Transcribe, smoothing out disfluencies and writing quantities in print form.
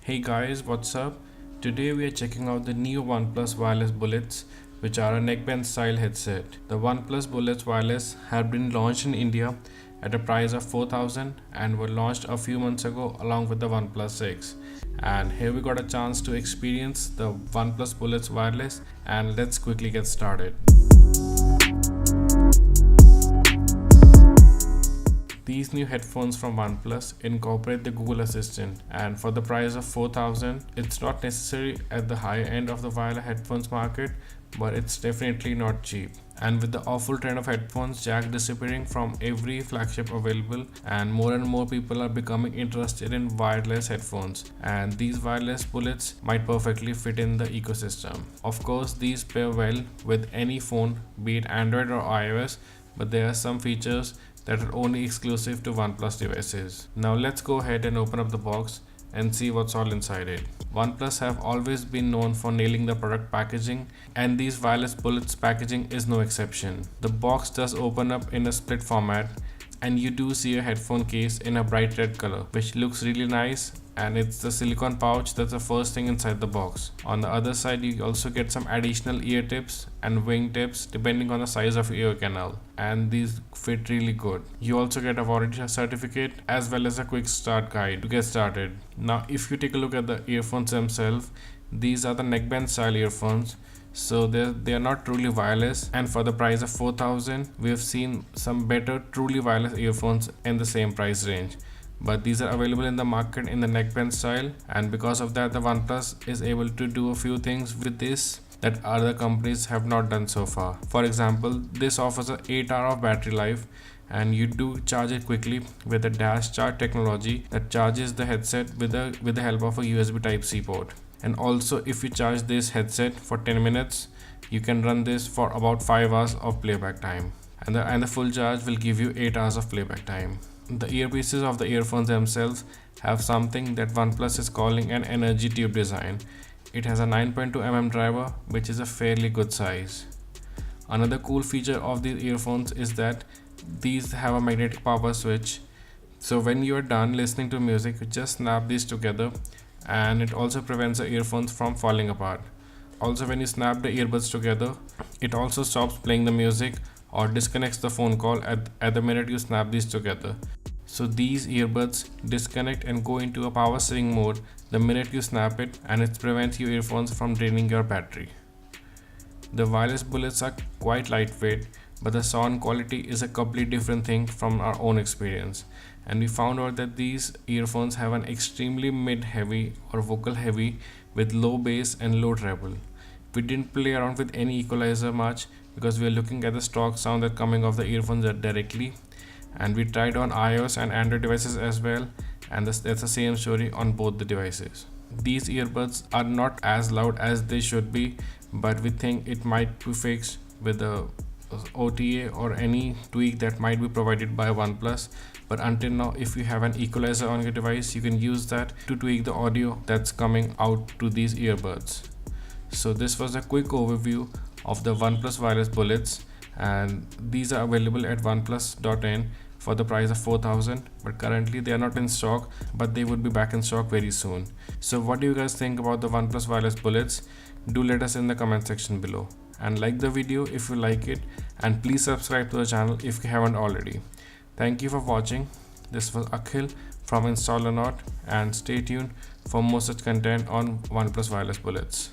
Hey guys, what's up? Today we are checking out the new OnePlus wireless bullets, which are a neckband style headset. The OnePlus Bullets Wireless have been launched in India at a price of 4000 and were launched a few months ago along with the OnePlus 6. And here we got a chance to experience the OnePlus Bullets Wireless, and let's quickly get started. These new headphones from OnePlus incorporate the Google Assistant, and for the price of 4000, it's not necessary at the high end of the wireless headphones market, but it's definitely not cheap. And with the awful trend of headphones jack disappearing from every flagship available, and more people are becoming interested in wireless headphones, and these wireless bullets might perfectly fit in the ecosystem. Of course, these pair well with any phone, be it Android or iOS, but there are some features that are only exclusive to OnePlus devices. Now let's go ahead and open up the box and see what's all inside it. OnePlus have always been known for nailing the product packaging, and these wireless bullets packaging is no exception. The box does open up in a split format, and you do see a headphone case in a bright red color, which looks really nice, and it's the silicone pouch that's the first thing inside the box. On the other side, you also get some additional ear tips and wing tips depending on the size of your ear canal, and these fit really good. You also get a warranty certificate as well as a quick start guide to get started. Now if you take a look at the earphones themselves, these are the neckband style earphones, so they are not truly wireless, and for the price of 4000 we have seen some better truly wireless earphones in the same price range, but these are available in the market in the neckband style, and because of that the OnePlus is able to do a few things with this that other companies have not done so far. For example, this offers a 8 hour of battery life, and you do charge it quickly with a dash charge technology that charges the headset with the help of a USB Type-C port. And also, if you charge this headset for 10 minutes, you can run this for about 5 hours of playback time, and the full charge will give you 8 hours of playback time. The earpieces of the earphones themselves have something that OnePlus is calling an energy tube design. It has a 9.2 mm driver, which is a fairly good size. Another cool feature of these earphones is that these have a magnetic power switch, so when you are done listening to music, you just snap these together, and it also prevents the earphones from falling apart. Also, when you snap the earbuds together, it also stops playing the music or disconnects the phone call at the minute you snap these together. So these earbuds disconnect and go into a power saving mode the minute you snap it, and it prevents your earphones from draining your battery. The wireless bullets are quite lightweight, but the sound quality is a completely different thing from our own experience, and we found out that these earphones have an extremely mid-heavy or vocal heavy with low bass and low treble. We didn't play around with any equalizer much because we are looking at the stock sound that coming off the earphones directly, and we tried on iOS and Android devices as well, and that's the same story on both the devices. These earbuds are not as loud as they should be, but we think it might be fixed with the OTA or any tweak that might be provided by OnePlus. But until now, if you have an equalizer on your device, you can use that to tweak the audio that's coming out to these earbuds. So this was a quick overview of the OnePlus wireless bullets, and these are available at oneplus.in for the price of 4000, but currently they are not in stock, but they would be back in stock very soon. So what do you guys think about the OnePlus wireless bullets? Do let us in the comment section below, and like the video if you like it, and please subscribe to the channel if you haven't already. Thank you for watching. This was Akhil from Installer Not, and stay tuned for more such content on OnePlus wireless bullets.